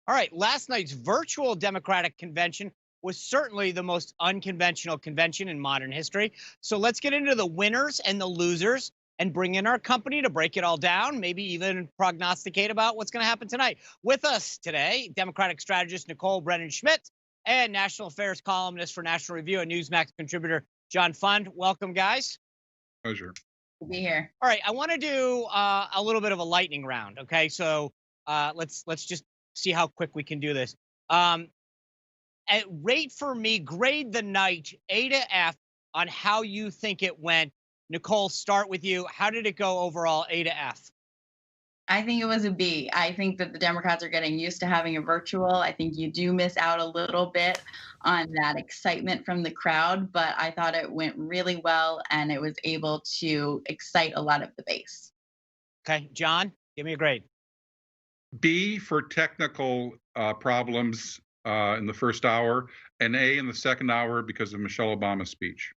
All right, last night's virtual Democratic convention was certainly the most unconventional convention in modern history. So let's get into the winners and the losers and bring in our company to break it all down, maybe even prognosticate about what's going to happen tonight. With us today, Democratic strategist Nicole Brener Schmitz and national affairs columnist for National Review and Newsmax contributor John Fund. Welcome, guys. Pleasure. To be here. All right, I want to do a little bit of a lightning round. Okay, so let's just see how quick we can do this. Um, Rate for me, grade the night A to F on how you think it went. Nicole, start with you. How did it go overall, A to F? I think it was a B. I think that the Democrats are getting used to having a virtual. I think you do miss out a little bit on that excitement from the crowd, but I thought it went really well and it was able to excite a lot of the base. Okay, John, give me a grade. B for technical problems in the first hour, and A in the second hour because of Michelle Obama's speech.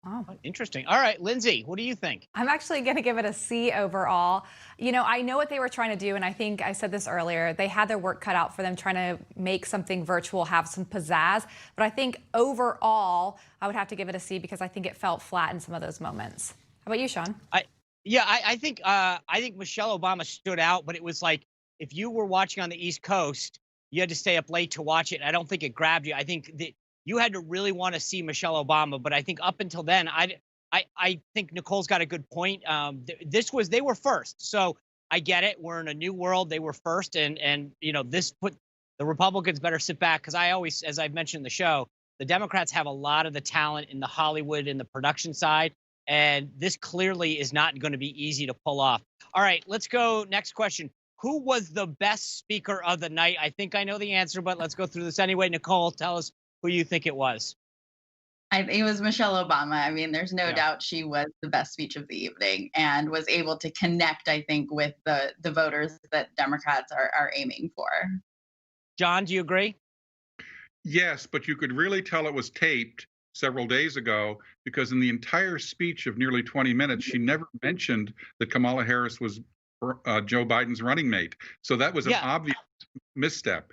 Oh, interesting. All right, Lindsay, what do you think? I'm actually going to give it a C overall. You know, I know what they were trying to do, and I think I said this earlier. They had their work cut out for them trying to make something virtual have some pizzazz. But I think overall, I would have to give it a C because I think it felt flat in some of those moments. How about you, Sean? I think Michelle Obama stood out, but it was like if you were watching on the East Coast, you had to stay up late to watch it. I don't think it grabbed you. I think that you had to really want to see Michelle Obama, but I think up until then, I think Nicole's got a good point. They were first, so I get it. We're in a new world. They were first, and this put the Republicans better sit back because I always, as I've mentioned in the show, the Democrats have a lot of the talent in the Hollywood and the production side, and this clearly is not going to be easy to pull off. All right, let's go. Next question. Who was the best speaker of the night? I think I know the answer, but let's go through this anyway. Nicole, tell us who you think it was. I think it was Michelle Obama. I mean, there's no Yeah. doubt she was the best speech of the evening and was able to connect, I think, with the voters that Democrats are aiming for. John, do you agree? Yes, but you could really tell it was taped several days ago because in the entire speech of nearly 20 minutes, she never mentioned that Kamala Harris was Joe Biden's running mate. So that was an obvious misstep.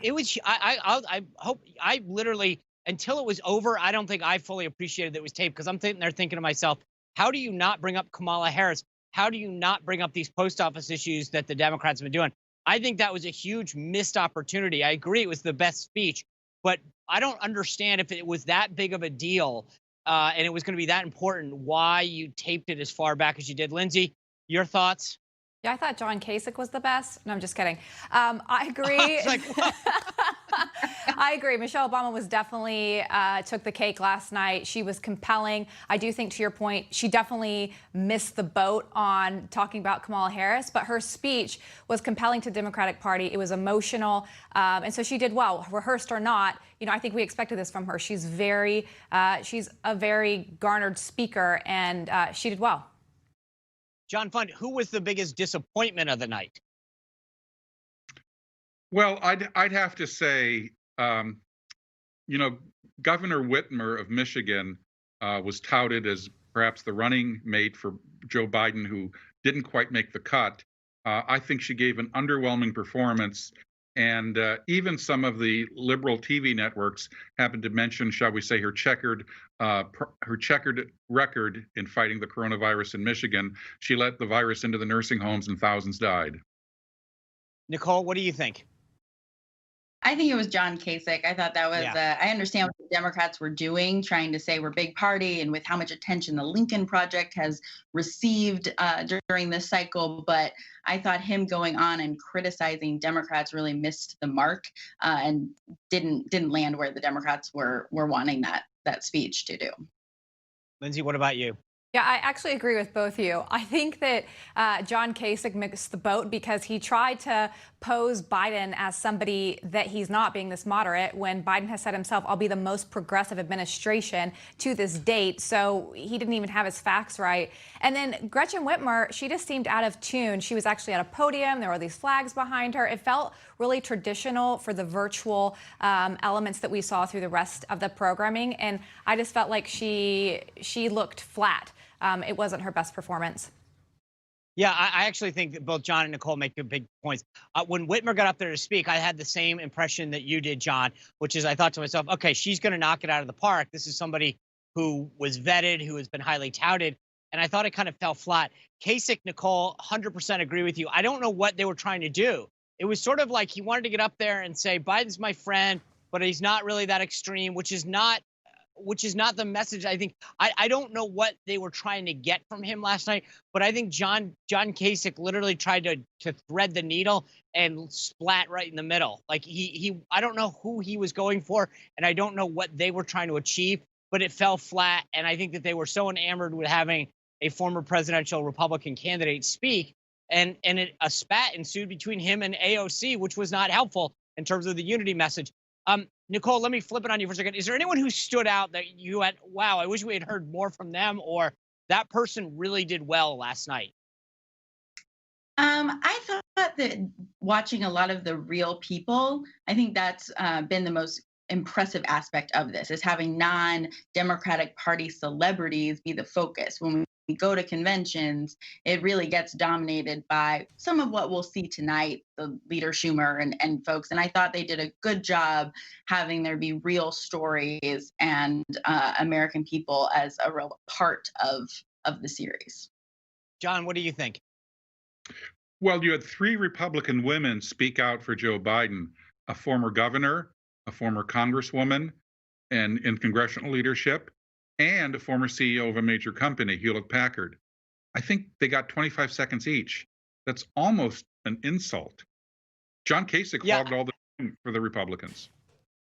It was. I hope. I literally, until it was over, I don't think I fully appreciated that it was taped because I'm sitting there thinking to myself, how do you not bring up Kamala Harris? How do you not bring up these post office issues that the Democrats have been doing? I think that was a huge missed opportunity. I agree it was the best speech, but I don't understand if it was that big of a deal and it was going to be that important, why you taped it as far back as you did. Lindsay, your thoughts? Yeah, I thought John Kasich was the best. No, I'm just kidding. I agree. I agree. Michelle Obama was definitely took the cake last night. She was compelling. I do think, to your point, she definitely missed the boat on talking about Kamala Harris, but her speech was compelling to the Democratic Party. It was emotional, and so she did well, rehearsed or not. You know, I think we expected this from her. She's a very garnered speaker, and she did well. John Fund, who was the biggest disappointment of the night? Well, I'd have to say, Governor Whitmer of Michigan was touted as perhaps the running mate for Joe Biden, who didn't quite make the cut. I think she gave an underwhelming performance. And even some of the liberal TV networks happened to mention, shall we say, her checkered record in fighting the coronavirus in Michigan. She let the virus into the nursing homes and thousands died. Nicole, what do you think? I think it was John Kasich. I thought that was, I understand what the Democrats were doing, trying to say we're a big party and with how much attention the Lincoln Project has received during this cycle. But I thought him going on and criticizing Democrats really missed the mark and didn't land where the Democrats were wanting that speech to do. Lindsay, what about you? Yeah, I actually agree with both of you. I think that John Kasich missed the boat because he tried to pose Biden as somebody that he's not, being this moderate, when Biden has said himself, I'll be the most progressive administration to this date. So he didn't even have his facts right. And then Gretchen Whitmer, she just seemed out of tune. She was actually at a podium. There were these flags behind her. It felt really traditional for the virtual elements that we saw through the rest of the programming. And I just felt like she looked flat. It wasn't her best performance. Yeah, I actually think that both John and Nicole make good big points. When Whitmer got up there to speak, I had the same impression that you did, John, which is I thought to myself, okay, she's going to knock it out of the park. This is somebody who was vetted, who has been highly touted. And I thought it kind of fell flat. Kasich, Nicole, 100% agree with you. I don't know what they were trying to do. It was sort of like he wanted to get up there and say, Biden's my friend, but he's not really that extreme, which is not the message. I think I don't know what they were trying to get from him last night, but I think John Kasich literally tried to thread the needle and splat right in the middle. Like he I don't know who he was going for, and I don't know what they were trying to achieve, but it fell flat. And I think that they were so enamored with having a former presidential Republican candidate speak, and a spat ensued between him and AOC, which was not helpful in terms of the unity message. Nicole, let me flip it on you for a second. Is there anyone who stood out that you had, wow, I wish we had heard more from them, or that person really did well last night? I thought that watching a lot of the real people, I think that's been the most impressive aspect of this, is having non-Democratic Party celebrities be the focus. When we go to conventions, it really gets dominated by some of what we'll see tonight, the Leader Schumer and folks. And I thought they did a good job having there be real stories and American people as a real part of the series. John, what do you think? Well, you had 3 Republican women speak out for Joe Biden, a former governor, a former congresswoman, and in congressional leadership, and a former CEO of a major company, Hewlett Packard. I think they got 25 seconds each. That's almost an insult. John Kasich hogged all the time for the Republicans.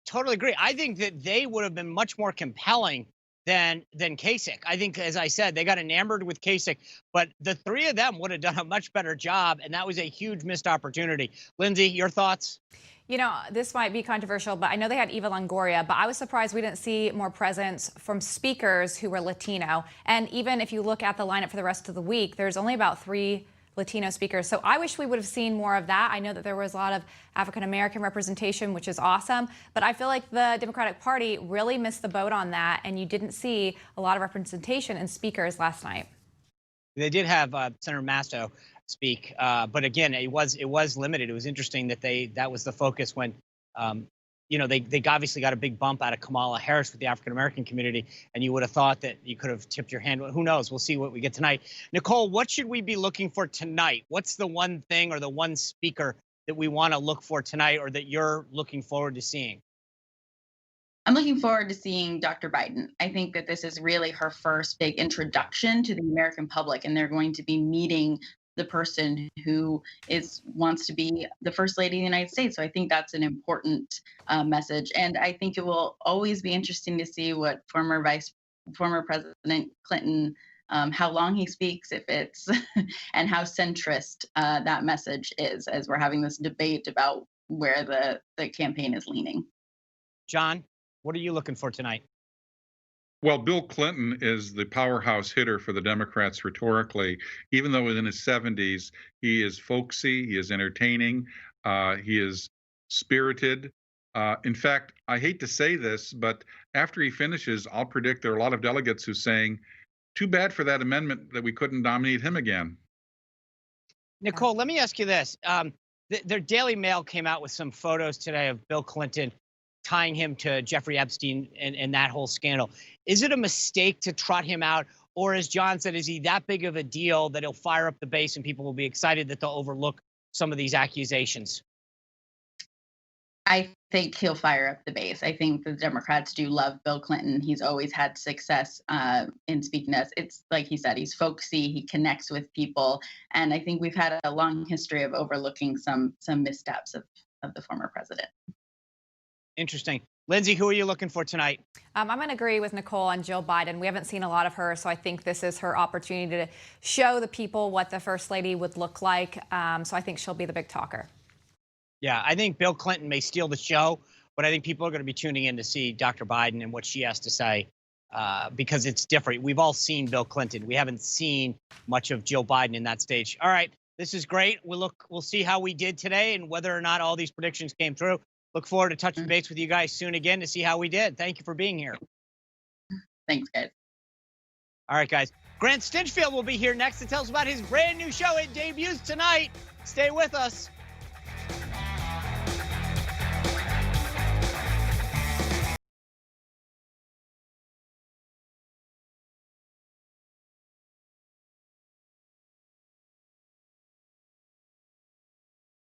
Totally agree. I think that they would have been much more compelling than Kasich. I think, as I said, they got enamored with Kasich, but the 3 of them would have done a much better job, and that was a huge missed opportunity. Lindsay, your thoughts? You know, this might be controversial, but I know they had Eva Longoria, but I was surprised we didn't see more presence from speakers who were Latino. And even if you look at the lineup for the rest of the week, there's only about 3 Latino speakers. So I wish we would have seen more of that. I know that there was a lot of African-American representation, which is awesome, but I feel like the Democratic Party really missed the boat on that, and you didn't see a lot of representation in speakers last night. They did have Senator Masto speak, but again, it was limited. It was interesting that that was the focus when they obviously got a big bump out of Kamala Harris with the African-American community, and you would have thought that you could have tipped your hand. Who knows? We'll see what we get tonight. Nicole, what should we be looking for tonight? What's the one thing or the one speaker that we want to look for tonight, or that you're looking forward to seeing? I'm looking forward to seeing Dr. Biden. I think that this is really her first big introduction to the American public, and they're going to be meeting the person who wants to be the first lady of the United States. So I think that's an important message. And I think it will always be interesting to see what former President Clinton, how long he speaks, if it's, and how centrist that message is, as we're having this debate about where the campaign is leaning. John, what are you looking for tonight? Well, Bill Clinton is the powerhouse hitter for the Democrats rhetorically. Even though in his 70s, he is folksy, he is entertaining, he is spirited. In fact, I hate to say this, but after he finishes, I'll predict there are a lot of delegates who are saying, too bad for that amendment that we couldn't nominate him again. Nicole, let me ask you this. Their Daily Mail came out with some photos today of Bill Clinton tying him to Jeffrey Epstein and that whole scandal. Is it a mistake to trot him out? Or as John said, is he that big of a deal that he'll fire up the base and people will be excited that they'll overlook some of these accusations? I think he'll fire up the base. I think the Democrats do love Bill Clinton. He's always had success in speaking to us. It's like he said, he's folksy, he connects with people. And I think we've had a long history of overlooking some missteps of the former president. Interesting. Lindsay, who are you looking for tonight? I'm going to agree with Nicole on Jill Biden. We haven't seen a lot of her, so I think this is her opportunity to show the people what the First Lady would look like. So I think she'll be the big talker. Yeah, I think Bill Clinton may steal the show, but I think people are going to be tuning in to see Dr. Biden and what she has to say because it's different. We've all seen Bill Clinton. We haven't seen much of Jill Biden in that stage. All right, this is great. We'll see how we did today and whether or not all these predictions came true. Look forward to touching base with you guys soon again to see how we did. Thank you for being here. Thanks, guys. All right, guys. Grant Stinchfield will be here next to tell us about his brand new show. It debuts tonight. Stay with us.